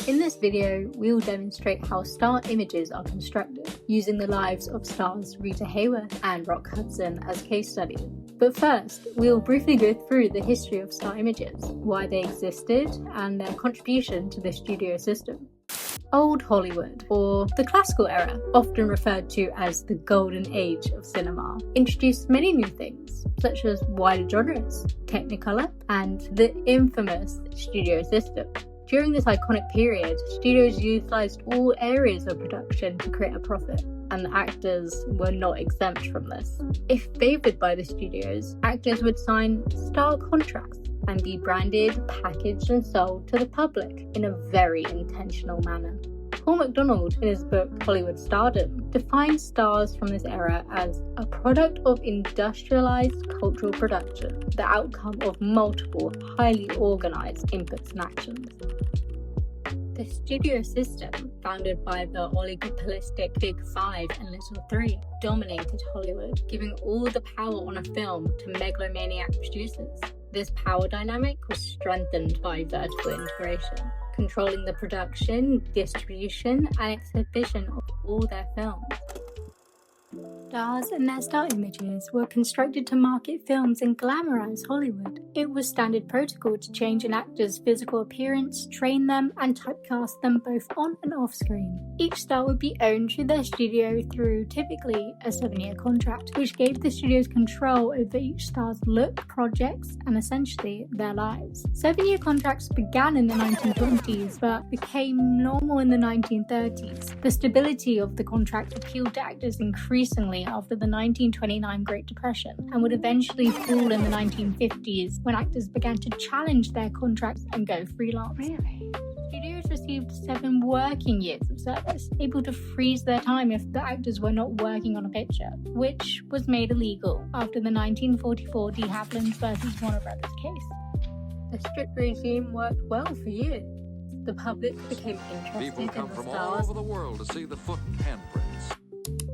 In this video, we'll demonstrate how star images are constructed, using the lives of stars Rita Hayworth and Rock Hudson as case studies. But first, we'll briefly go through the history of star images, why they existed, and their contribution to the studio system. Old Hollywood, or the classical era, often referred to as the golden age of cinema, introduced many new things, such as wider genres, Technicolor, and the infamous studio system. During this iconic period, studios utilised all areas of production to create a profit, and the actors were not exempt from this. If favoured by the studios, actors would sign star contracts and be branded, packaged and sold to the public in a very intentional manner. Paul McDonald, in his book Hollywood Stardom, defines stars from this era as a product of industrialized cultural production, the outcome of multiple, highly organized inputs and actions. The studio system, founded by the oligopolistic Big Five and Little Three, dominated Hollywood, giving all the power on a film to megalomaniac producers. This power dynamic was strengthened by vertical integration, controlling the production, distribution, and exhibition of all their films. Stars and their star images were constructed to market films and glamorize Hollywood. It was standard protocol to change an actor's physical appearance, train them, and typecast them both on and off screen. Each star would be owned through their studio through typically a 7-year contract, which gave the studios control over each star's look, projects, and essentially their lives. 7-year contracts began in the 1920s but became normal in the 1930s. The stability of the contract appealed to actors increasingly after the 1929 Great Depression, and would eventually fall in the 1950s when actors began to challenge their contracts and go freelance. Really? Studios received 7 working years of service, able to freeze their time if the actors were not working on a picture, which was made illegal after the 1944 de Havilland vs. Warner Brothers case. The strict regime worked well for years. The public became interested People come in the from stars. all over the world to see the foot and handprints.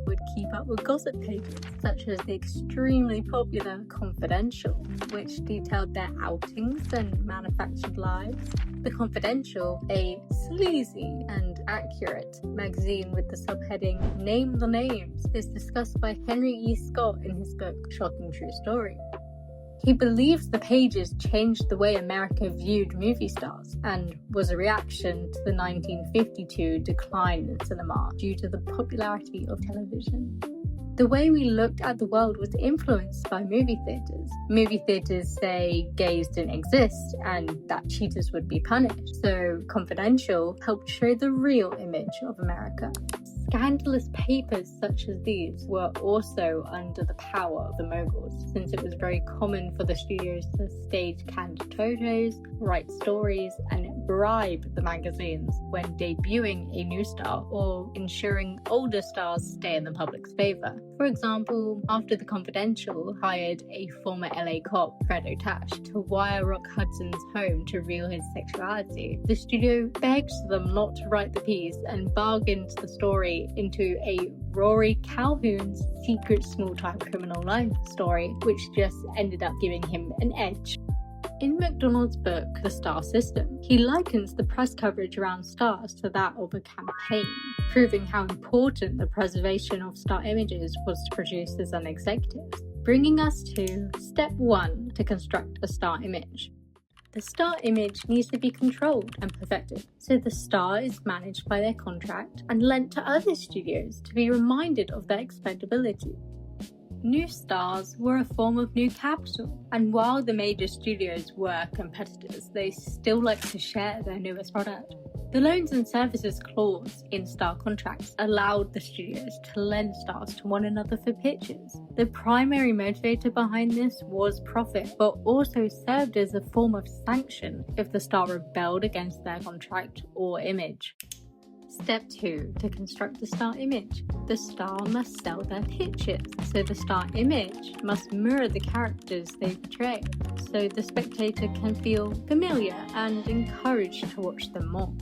Would keep up with gossip pages, such as the extremely popular Confidential, which detailed their outings and manufactured lives. The Confidential, a sleazy and accurate magazine with the subheading Name the Names, is discussed by Henry E. Scott in his book Shocking True Story. He believes the pages changed the way America viewed movie stars and was a reaction to the 1952 decline in cinema due to the popularity of television. The way we looked at the world was influenced by movie theatres. Movie theatres say gays didn't exist and that cheaters would be punished, so Confidential helped show the real image of America. Scandalous papers such as these were also under the power of the moguls, since it was very common for the studios to stage candid photos, write stories, and bribe the magazines when debuting a new star or ensuring older stars stay in the public's favour. For example, after The Confidential hired a former LA cop, Fred Otash, to wire Rock Hudson's home to reveal his sexuality, the studio begged them not to write the piece and bargained the story into a Rory Calhoun's secret small-time criminal life story, which just ended up giving him an edge. In McDonald's book, The Star System, he likens the press coverage around stars to that of a campaign, proving how important the preservation of star images was to producers and executives, bringing us to step 1 to construct a star image. The star image needs to be controlled and perfected, so the star is managed by their contract and lent to other studios to be reminded of their expendability. New stars were a form of new capital, and while the major studios were competitors, they still liked to share their newest product. The loans and services clause in star contracts allowed the studios to lend stars to one another for pitches. The primary motivator behind this was profit, but also served as a form of sanction if the star rebelled against their contract or image. Step 2. To construct the star image. The star must sell their pitches, so the star image must mirror the characters they portray, so the spectator can feel familiar and encouraged to watch them more.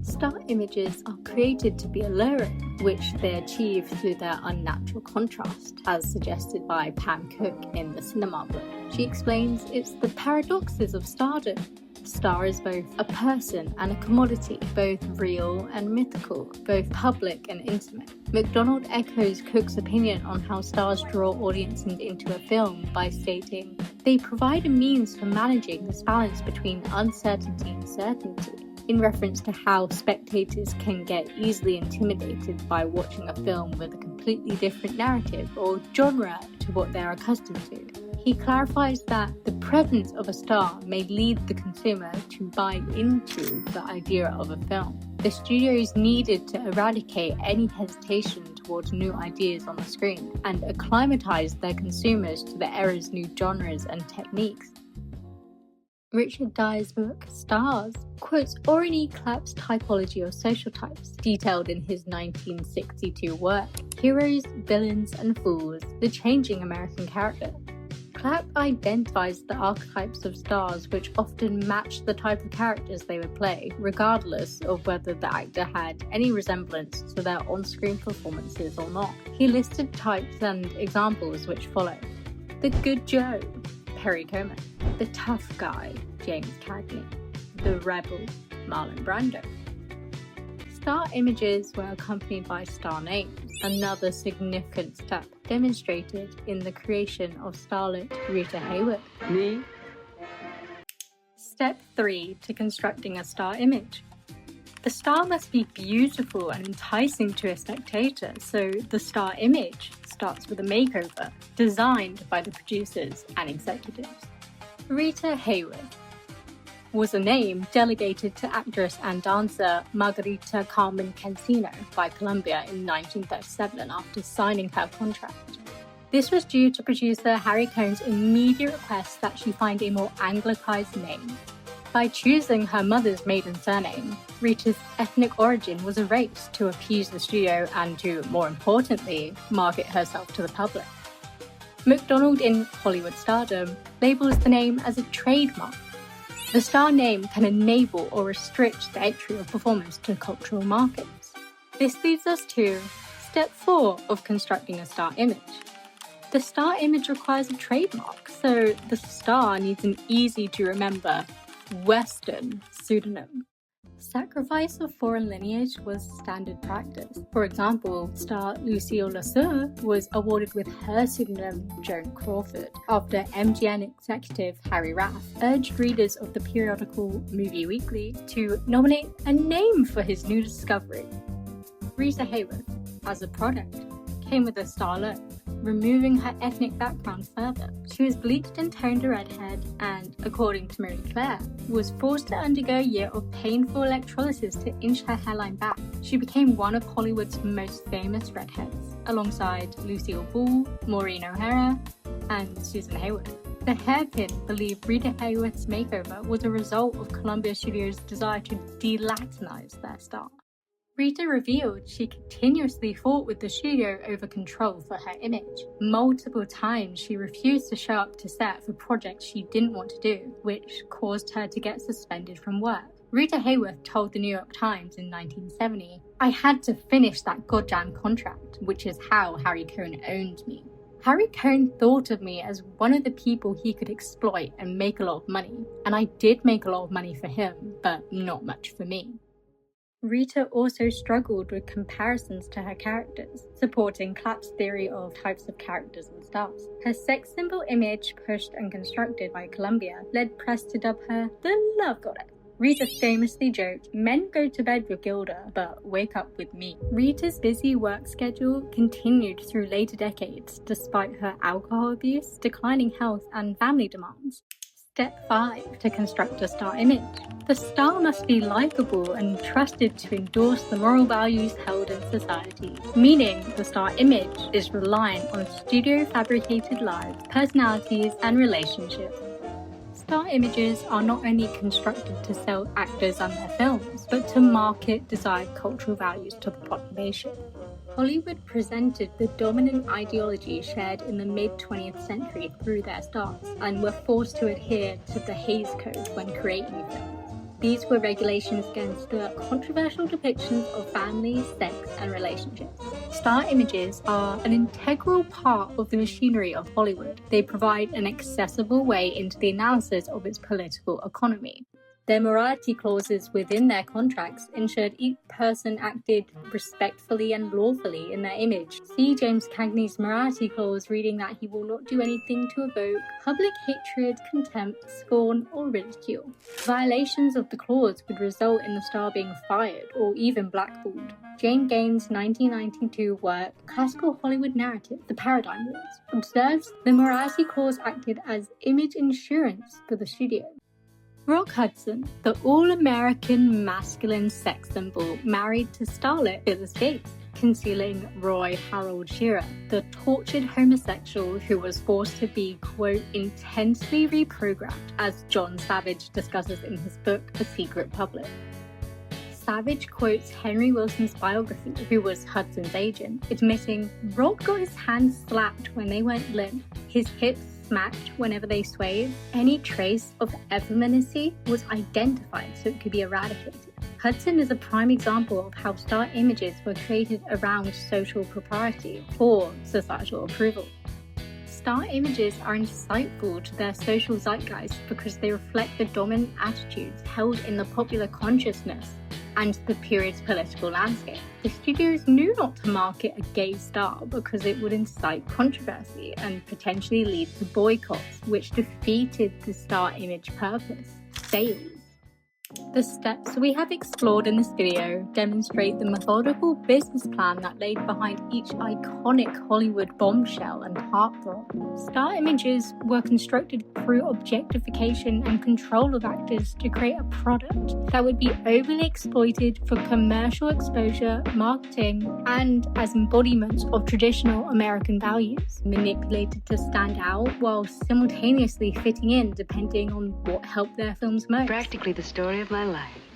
Star images are created to be alluring, which they achieve through their unnatural contrast, as suggested by Pam Cook in the Cinema book. She explains it's the paradoxes of stardom. Star is both a person and a commodity, both real and mythical, both public and intimate. MacDonald echoes Cook's opinion on how stars draw audiences into a film by stating, "They provide a means for managing this balance between uncertainty and certainty," in reference to how spectators can get easily intimidated by watching a film with a completely different narrative or genre to what they're accustomed to. He clarifies that the presence of a star may lead the consumer to buy into the idea of a film. The studios needed to eradicate any hesitation towards new ideas on the screen and acclimatize their consumers to the era's new genres and techniques. Richard Dyer's book, Stars, quotes Orrin Klapp's typology of social types, detailed in his 1962 work, Heroes, Villains, and Fools, The Changing American Character. Klapp identifies the archetypes of stars which often match the type of characters they would play, regardless of whether the actor had any resemblance to their on-screen performances or not. He listed types and examples which follow. The Good Joe, Perry Como. The Tough Guy, James Cagney. The Rebel, Marlon Brando. Star images were accompanied by star names, another significant step demonstrated in the creation of starlet Rita Hayworth. Me? Step 3 to constructing a star image. The star must be beautiful and enticing to a spectator, so the star image starts with a makeover designed by the producers and executives. Rita Hayworth was a name delegated to actress and dancer Margarita Carmen Cancino by Columbia in 1937 after signing her contract. This was due to producer Harry Cohn's immediate request that she find a more anglicized name. By choosing her mother's maiden surname, Rita's ethnic origin was erased to appease the studio and to, more importantly, market herself to the public. MacDonald in Hollywood Stardom labels the name as a trademark. The star name can enable or restrict the entry of performers to cultural markets. This leads us to step 4 of constructing a star image. The star image requires a trademark, so the star needs an easy-to-remember Western pseudonym. Sacrifice of foreign lineage was standard practice. For example, star Lucille was awarded with her pseudonym Joan Crawford, after MGM executive Harry Raff urged readers of the periodical Movie Weekly to nominate a name for his new discovery. Rita Hayworth, as a product, came with a star look, removing her ethnic background further. She was bleached and toned a redhead and, according to Marie Claire, was forced to undergo a year of painful electrolysis to inch her hairline back. She became one of Hollywood's most famous redheads, alongside Lucille Ball, Maureen O'Hara, and Susan Hayward. The hairpin believed Rita Hayworth's makeover was a result of Columbia Studios' desire to de-Latinize their star. Rita revealed she continuously fought with the studio over control for her image. Multiple times she refused to show up to set for projects she didn't want to do, which caused her to get suspended from work. Rita Hayworth told the New York Times in 1970, "I had to finish that goddamn contract, which is how Harry Cohn owned me. Harry Cohn thought of me as one of the people he could exploit and make a lot of money, and I did make a lot of money for him, but not much for me." Rita also struggled with comparisons to her characters, supporting Klapp's theory of types of characters and stars. Her sex symbol image, pushed and constructed by Columbia, led press to dub her the Love Goddess. Rita famously joked, "Men go to bed with Gilda, but wake up with me." Rita's busy work schedule continued through later decades, despite her alcohol abuse, declining health, and family demands. Step 5 to construct a star image. The star must be likable and trusted to endorse the moral values held in society, meaning the star image is reliant on studio-fabricated lives, personalities, and relationships. Star images are not only constructed to sell actors and their films, but to market desired cultural values to the population. Hollywood presented the dominant ideology shared in the mid-20th century through their stars, and were forced to adhere to the Hays Code when creating films. These were regulations against the controversial depictions of family, sex, and relationships. Star images are an integral part of the machinery of Hollywood. They provide an accessible way into the analysis of its political economy. Their morality clauses within their contracts ensured each person acted respectfully and lawfully in their image. See James Cagney's morality clause reading that he will not do anything to evoke public hatred, contempt, scorn, or ridicule. Violations of the clause would result in the star being fired or even blackballed. Jane Gaine's 1992 work, Classical Hollywood Narrative, The Paradigm Wars, observes the morality clause acted as image insurance for the studio. Rock Hudson, the all-American masculine sex symbol, married to starlet Phyllis Gates, concealing Roy Harold Shearer, the tortured homosexual who was forced to be, quote, intensely reprogrammed, as John Savage discusses in his book, A Secret Public. Savage quotes Henry Willson's biography, who was Hudson's agent, admitting Rock got his hands slapped when they went limp, his hips smacked whenever they swayed. Any trace of effeminacy was identified so it could be eradicated. Hudson is a prime example of how star images were created around social propriety for societal approval. Star images are insightful to their social zeitgeist because they reflect the dominant attitudes held in the popular consciousness and the period's political landscape. The studios knew not to market a gay star because it would incite controversy and potentially lead to boycotts, which defeated the star image purpose: sales. The steps we have explored in this video demonstrate the methodical business plan that laid behind each iconic Hollywood bombshell and heartthrob. Star images were constructed through objectification and control of actors to create a product that would be overly exploited for commercial exposure, marketing, and as embodiments of traditional American values, manipulated to stand out while simultaneously fitting in depending on what helped their films most. Practically the story of my life.